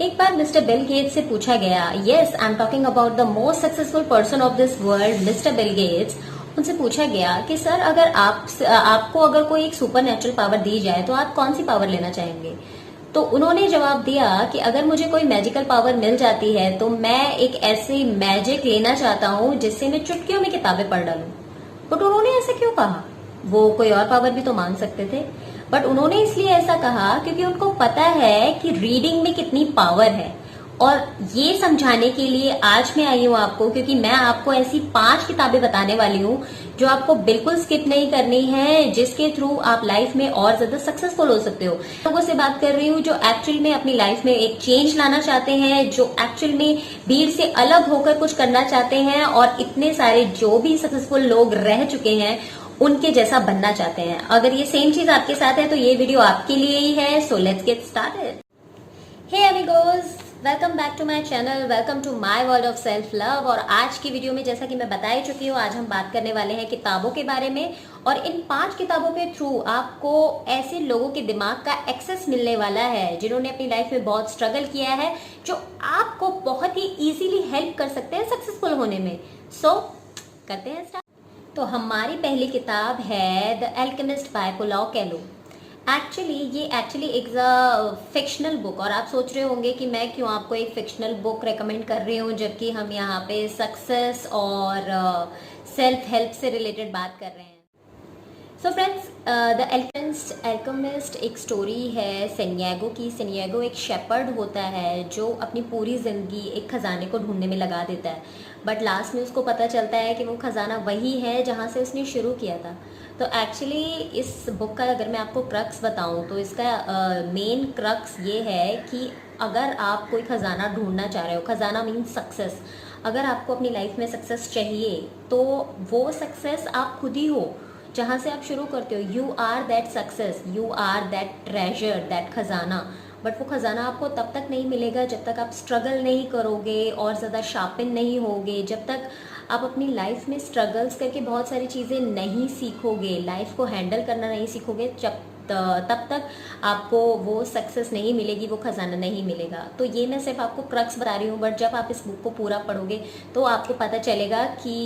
एक बार mister Bill Gates से पूछा गया, yes I am talking about the most successful person of this world, mister Bill Gates. उनसे पूछा गया कि सर अगर आपको अगर कोई एक सुपर नेचुरल पावर दी जाए तो आप कौन सी पावर लेना चाहेंगे। तो उन्होंने जवाब दिया कि अगर मुझे कोई मैजिकल पावर मिल जाती है तो मैं एक ऐसी मैजिक लेना चाहता हूँ जिससे मैं चुटकियों में किताबें पढ़ डालूं। बट उन्होंने ऐसा क्यों कहा? वो कोई और पावर भी तो मांग सकते थे, बट उन्होंने इसलिए ऐसा कहा क्योंकि उनको पता है कि रीडिंग में कितनी पावर है। और ये समझाने के लिए आज मैं आई हूँ आपको, क्योंकि मैं आपको ऐसी 5 किताबें बताने वाली हूँ जो आपको बिल्कुल स्किप नहीं करनी है, जिसके थ्रू आप लाइफ में और ज्यादा सक्सेसफुल हो सकते हो। लोगों से बात कर रही हूँ जो एक्चुअल में अपनी लाइफ में एक चेंज लाना चाहते हैं, जो एक्चुअल में भीड़ से अलग होकर कुछ करना चाहते हैं और इतने सारे जो भी सक्सेसफुल लोग रह चुके हैं उनके जैसा बनना चाहते हैं। अगर ये सेम चीज आपके साथ है तो ये वीडियो आपके लिए ही है। So let's get started. Hey amigos, welcome back to my channel, welcome to my world of self love. और आज की वीडियो में जैसा कि मैं बता ही चुकी हूँ, आज हम बात करने वाले हैं किताबों के बारे में। और इन 5 किताबों के थ्रू आपको ऐसे लोगों के दिमाग का एक्सेस मिलने वाला है जिन्होंने अपनी लाइफ में बहुत स्ट्रगल किया है, जो आपको बहुत ही इजीली हेल्प कर सकते हैं सक्सेसफुल होने में। सो करते हैं स्टार्ट। तो हमारी पहली किताब है the alchemist by Paulo Coelho. Actually एक फिक्शनल बुक। और आप सोच रहे होंगे कि मैं क्यों आपको एक फिक्शनल बुक रेकमेंड कर रही हूँ जबकि हम यहाँ पे सक्सेस और सेल्फ हेल्प से रिलेटेड बात कर रहे हैं। सो फ्रेंड्स, द एल्केमिस्ट एक स्टोरी है सेनियागो की। सेनियागो एक शेपर्ड होता है जो अपनी पूरी ज़िंदगी एक खजाने को ढूंढने में लगा देता है, बट लास्ट में उसको पता चलता है कि वो खजाना वही है जहाँ से उसने शुरू किया था। तो एक्चुअली इस बुक का अगर मैं आपको क्रक्स बताऊँ तो इसका मेन क्रक्स ये है कि अगर आप कोई खजाना ढूंढना चाह रहे हो, खजाना मीन्स सक्सेस, अगर आपको अपनी लाइफ में सक्सेस चाहिए तो वो सक्सेस आप खुद ही हो जहाँ से आप शुरू करते हो। You are that success, you are that treasure, that खजाना। बट वो खजाना आपको तब तक नहीं मिलेगा जब तक आप स्ट्रगल नहीं करोगे और ज़्यादा शार्पन नहीं होगे, जब तक आप अपनी लाइफ में स्ट्रगल्स करके बहुत सारी चीज़ें नहीं सीखोगे, लाइफ को हैंडल करना नहीं सीखोगे, तब तक आपको वो सक्सेस नहीं मिलेगी, वो खजाना नहीं मिलेगा। तो ये मैं सिर्फ आपको क्रक्स बता रही हूँ, बट जब आप इस बुक को पूरा पढ़ोगे तो आपको पता चलेगा कि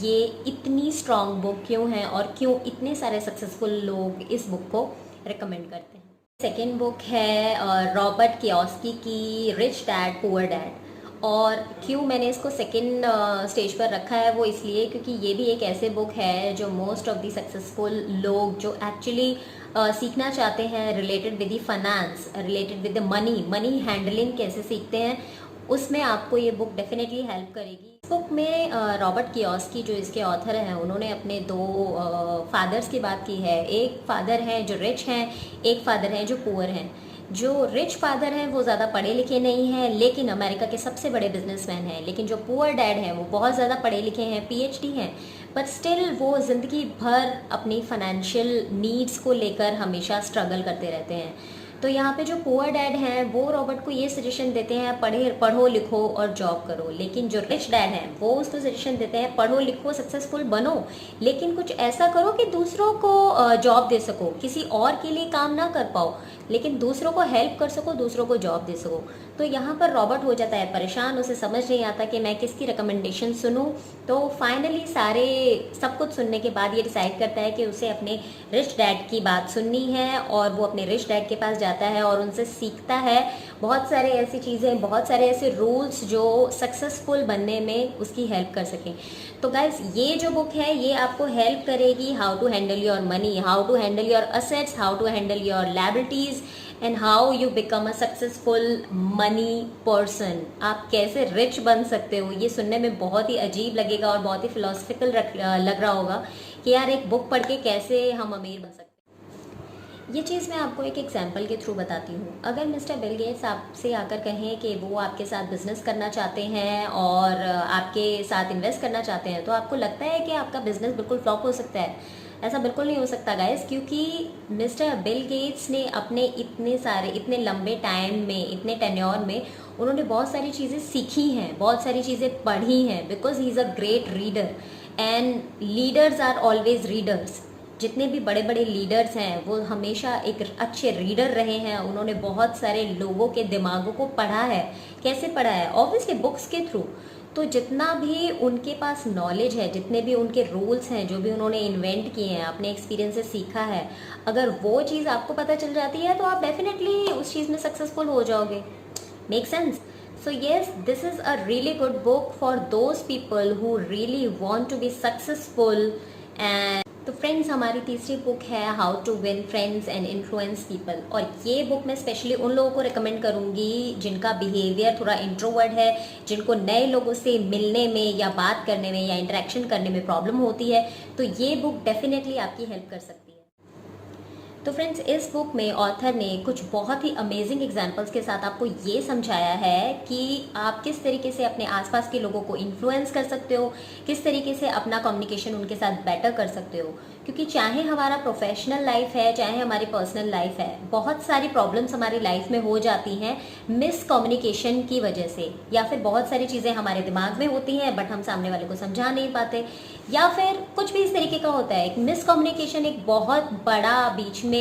ये इतनी स्ट्रॉन्ग बुक क्यों है और क्यों इतने सारे सक्सेसफुल लोग इस बुक को रिकमेंड करते हैं। सेकेंड बुक है रॉबर्ट कियोसाकी की रिच डैड पुअर डैड। और क्यों मैंने इसको सेकंड स्टेज पर रखा है वो इसलिए क्योंकि ये भी एक ऐसे बुक है जो मोस्ट ऑफ द सक्सेसफुल लोग जो एक्चुअली सीखना चाहते हैं related with the finance, related with the money handling कैसे सीखते हैं, उसमें आपको ये बुक डेफिनेटली हेल्प करेगी। इस बुक में रॉबर्ट कियोसाकी जो इसके ऑथर हैं उन्होंने अपने 2 फादर्स की बात की है। एक फादर हैं जो रिच हैं, एक फादर हैं जो पुअर हैं। जो रिच फादर हैं वो ज़्यादा पढ़े लिखे नहीं हैं लेकिन अमेरिका के सबसे बड़े बिजनेसमैन हैं, लेकिन जो पुअर डैड हैं वो बहुत ज़्यादा पढ़े लिखे हैं, PhD हैं, बट स्टिल वो ज़िंदगी भर अपनी फाइनेंशियल नीड्स को लेकर हमेशा स्ट्रगल करते रहते हैं। तो यहाँ पे जो पुअर डैड हैं वो रॉबर्ट को ये सजेशन देते हैं पढ़ो लिखो और जॉब करो, लेकिन जो रिच डैड हैं वो उसको सजेशन देते हैं पढ़ो लिखो सक्सेसफुल बनो, लेकिन कुछ ऐसा करो कि दूसरों को जॉब दे सको, किसी और के लिए काम ना कर पाओ लेकिन दूसरों को हेल्प कर सको, दूसरों को जॉब दे सको। तो यहाँ पर रॉबर्ट हो जाता है परेशान, उसे समझ नहीं आता कि मैं किसकी रिकमेंडेशन सुनूं। तो फाइनली सब कुछ सुनने के बाद ये डिसाइड करता है कि उसे अपने रिच डैड की बात सुननी है और वो अपने रिच डैड के पास जाता है और उनसे सीखता है बहुत सारे ऐसी चीज़ें, बहुत सारे ऐसे रूल्स जो सक्सेसफुल बनने में उसकी हेल्प कर सकें। तो गाइज ये जो बुक है ये आपको हेल्प करेगी how to handle your money, how to handle your assets, how to handle your liabilities and how you become a successful money person. आप कैसे रिच बन सकते हो, ये सुनने में बहुत ही अजीब लगेगा और बहुत ही फिलोसफिकल लग रहा होगा कि यार एक बुक पढ़ के कैसे हम अमीर बन सकते हैं। ये चीज़ मैं आपको एक एग्जाम्पल के थ्रू बताती हूँ। अगर मिस्टर बिल गेट्स आपसे आकर कहें कि वो आपके साथ बिजनेस करना चाहते हैं और आपके साथ इन्वेस्ट करना चाहते हैं तो आपको लगता है कि आपका बिजनेस बिल्कुल फ्लॉप हो सकता है? ऐसा बिल्कुल नहीं हो सकता गाइस, क्योंकि मिस्टर बिल गेट्स ने अपने इतने लंबे टाइम में, इतने टेन्योर में उन्होंने बहुत सारी चीज़ें सीखी हैं, बहुत सारी चीज़ें पढ़ी हैं, because he is a great reader and leaders are always readers. जितने भी बड़े बड़े लीडर्स हैं वो हमेशा एक अच्छे रीडर रहे हैं, उन्होंने बहुत सारे लोगों के दिमागों को पढ़ा है। कैसे पढ़ा है? ऑब्वियसली बुक्स के थ्रू। तो जितना भी उनके पास नॉलेज है, जितने भी उनके रूल्स हैं, जो भी उन्होंने इन्वेंट किए हैं, अपने एक्सपीरियंस से सीखा है, अगर वो चीज़ आपको पता चल जाती है तो आप डेफिनेटली उस चीज़ में सक्सेसफुल हो जाओगे। Make sense? So yes, this is a really good book for those people who really want to be successful. And तो फ्रेंड्स, हमारी तीसरी बुक है how to win friends and influence people. और ये बुक मैं specially उन लोगों को रिकमेंड करूंगी जिनका बिहेवियर थोड़ा इंट्रोवर्ट है, जिनको नए लोगों से मिलने में या बात करने में या इंटरेक्शन करने में प्रॉब्लम होती है। तो ये बुक डेफिनेटली आपकी हेल्प कर सकती है। तो फ्रेंड्स, इस बुक में ऑथर ने कुछ बहुत ही अमेजिंग एग्जाम्पल्स के साथ आपको ये समझाया है कि आप किस तरीके से अपने आसपास के लोगों को इन्फ्लुएंस कर सकते हो, किस तरीके से अपना कम्युनिकेशन उनके साथ बेटर कर सकते हो। क्योंकि चाहे हमारा प्रोफेशनल लाइफ है, चाहे हमारी पर्सनल लाइफ है, बहुत सारी प्रॉब्लम्स हमारी लाइफ में हो जाती हैं मिसकम्युनिकेशन की वजह से, या फिर बहुत सारी चीज़ें हमारे दिमाग में होती हैं बट हम सामने वाले को समझा नहीं पाते, या फिर कुछ भी इस तरीके का होता है। एक मिसकम्युनिकेशन एक बहुत बड़ा बीच में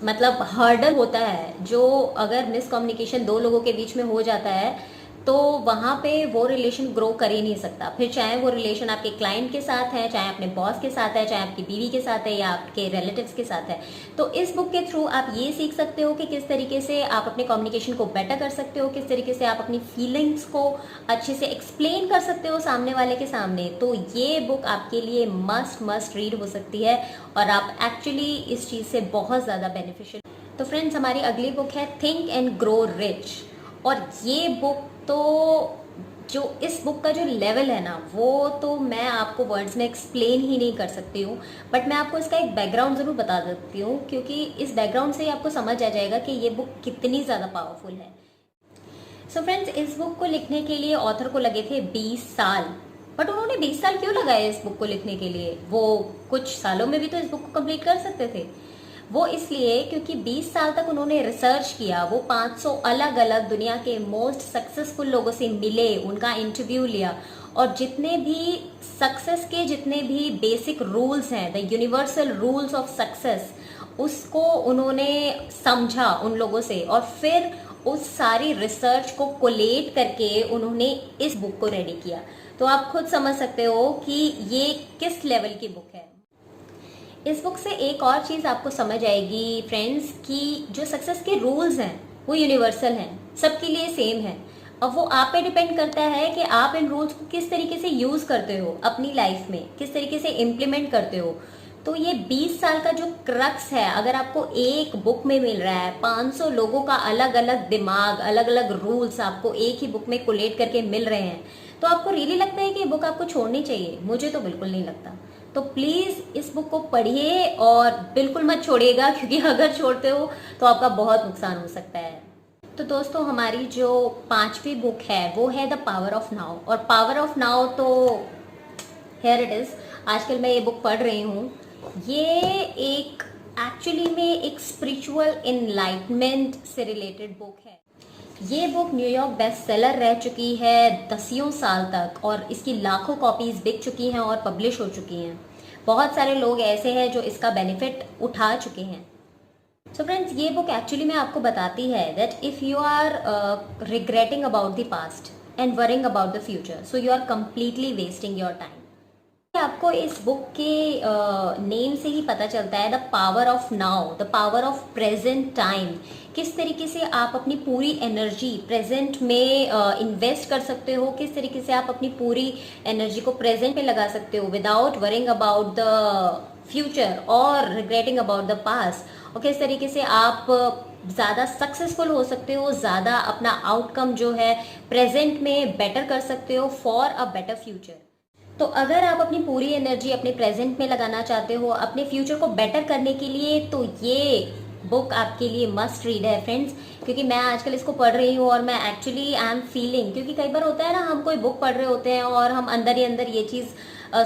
मतलब हर्डल होता है, जो अगर मिसकम्युनिकेशन दो लोगों के बीच में हो जाता है तो वहाँ पे वो रिलेशन ग्रो कर ही नहीं सकता। फिर चाहे वो रिलेशन आपके क्लाइंट के साथ है, चाहे अपने बॉस के साथ है, चाहे आपकी बीवी के साथ है या आपके रिलेटिव्स के साथ है। तो इस बुक के थ्रू आप ये सीख सकते हो कि किस तरीके से आप अपने कम्युनिकेशन को बेटर कर सकते हो, किस तरीके से आप अपनी फीलिंग्स को अच्छे से एक्सप्लेन कर सकते हो सामने वाले के सामने। तो ये बुक आपके लिए मस्ट रीड हो सकती है और आप एक्चुअली इस चीज़ से बहुत ज़्यादा बेनिफिशियल। तो फ्रेंड्स, हमारी अगली बुक है थिंक एंड ग्रो रिच। और ये बुक तो जो इस बुक का जो लेवल है ना, वो तो मैं आपको वर्ड्स में एक्सप्लेन ही नहीं कर सकती हूँ। बट मैं आपको इसका एक बैकग्राउंड ज़रूर बता देती हूँ, क्योंकि इस बैकग्राउंड से ही आपको समझ आ जाएगा कि ये बुक कितनी ज़्यादा पावरफुल है। सो फ्रेंड्स, इस बुक को लिखने के लिए ऑथर को लगे थे 20 साल। बट उन्होंने 20 साल क्यों लगाए इस बुक को लिखने के लिए? वो कुछ सालों में भी तो इस बुक को कंप्लीट कर सकते थे। वो इसलिए क्योंकि 20 साल तक उन्होंने रिसर्च किया। वो 500 अलग अलग दुनिया के मोस्ट सक्सेसफुल लोगों से मिले, उनका इंटरव्यू लिया, और जितने भी सक्सेस के जितने भी बेसिक रूल्स हैं, the universal rules of success, उसको उन्होंने समझा उन लोगों से, और फिर उस सारी रिसर्च को कोलेट करके उन्होंने इस बुक को रेडी किया। तो आप खुद समझ सकते हो कि ये किस लेवल की बुक है। इस बुक से एक और चीज़ आपको समझ आएगी फ्रेंड्स, कि जो सक्सेस के रूल्स हैं वो यूनिवर्सल हैं, सबके लिए सेम है। अब वो आप पे डिपेंड करता है कि आप इन रूल्स को किस तरीके से यूज़ करते हो अपनी लाइफ में, किस तरीके से इम्प्लीमेंट करते हो। तो ये 20 साल का जो क्रक्स है, अगर आपको एक बुक में मिल रहा है, 500 लोगों का अलग अलग दिमाग, अलग अलग रूल्स आपको एक ही बुक में कोलेट करके मिल रहे हैं, तो आपको रियली लगता है कि ये बुक आपको छोड़नी चाहिए? मुझे तो बिल्कुल नहीं लगता। तो प्लीज़ इस बुक को पढ़िए और बिल्कुल मत छोड़िएगा, क्योंकि अगर छोड़ते हो तो आपका बहुत नुकसान हो सकता है। तो दोस्तों, हमारी जो 5वीं बुक है वो है द पावर ऑफ नाउ। और पावर ऑफ नाउ तो हियर इट इज़। आजकल मैं ये बुक पढ़ रही हूँ। ये एक एक्चुअली में एक स्पिरिचुअल इनलाइटमेंट से रिलेटेड बुक है। ये बुक न्यूयॉर्क बेस्ट सेलर रह चुकी है 10 साल तक, और इसकी लाखों कॉपीज बिक चुकी हैं और पब्लिश हो चुकी हैं। बहुत सारे लोग ऐसे हैं जो इसका बेनिफिट उठा चुके हैं। सो फ्रेंड्स, ये बुक एक्चुअली में आपको बताती है that if you are regretting about the past and worrying about the future, so you are completely wasting your time. आपको इस बुक के नेम से ही पता चलता है the power of now, the power of present time. किस तरीके से आप अपनी पूरी एनर्जी प्रेजेंट में इन्वेस्ट कर सकते हो, किस तरीके से आप अपनी पूरी एनर्जी को प्रेजेंट में लगा सकते हो without worrying about the future और रिग्रेटिंग अबाउट द पास्ट, और किस तरीके से आप ज़्यादा सक्सेसफुल हो सकते हो, ज़्यादा अपना आउटकम जो है प्रेजेंट में बेटर कर सकते हो फॉर अ बेटर फ्यूचर। तो अगर आप अपनी पूरी एनर्जी अपने प्रेजेंट में लगाना चाहते हो अपने फ्यूचर को बेटर करने के लिए, तो ये बुक आपके लिए मस्ट रीड है फ्रेंड्स। क्योंकि मैं आजकल इसको पढ़ रही हूँ और मैं एक्चुअली आई एम फीलिंग, क्योंकि कई बार होता है ना, हम कोई बुक पढ़ रहे होते हैं और हम अंदर ही अंदर ये चीज़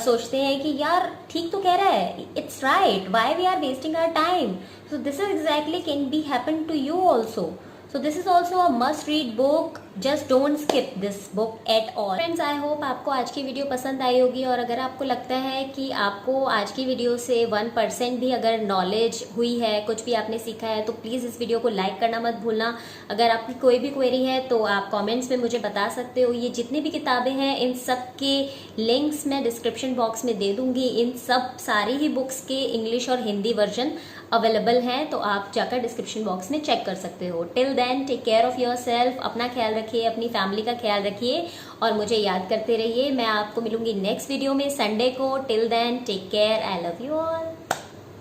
सोचते हैं कि यार ठीक तो कह रहा है, it's right, why we are wasting our time. So this is exactly can be happen to you also. So this is also a must read book just don't skip this book at all. Friends, I hope आपको आज की video पसंद आई होगी, और अगर आपको लगता है कि आपको आज की वीडियो से 1% भी अगर नॉलेज हुई है, कुछ भी आपने सीखा है, तो प्लीज़ इस वीडियो को लाइक करना मत भूलना। अगर आपकी कोई भी क्वेरी है तो आप कमेंट्स में मुझे बता सकते हो। ये जितनी भी किताबें हैं इन सब के लिंक्स मैं डिस्क्रिप्शन बॉक्स में दे दूंगी। इन सब सारी ही बुक्स के इंग्लिश और हिंदी वर्जन अवेलेबल हैं, तो आप जाकर डिस्क्रिप्शन बॉक्स में चेक कर सकते हो। Till then, take care of yourself. अपना ख्याल रखिए, अपनी फैमिली का ख्याल रखिए, और मुझे याद करते रहिए। मैं आपको मिलूंगी नेक्स्ट वीडियो में संडे को। Till then, take care, I love you all.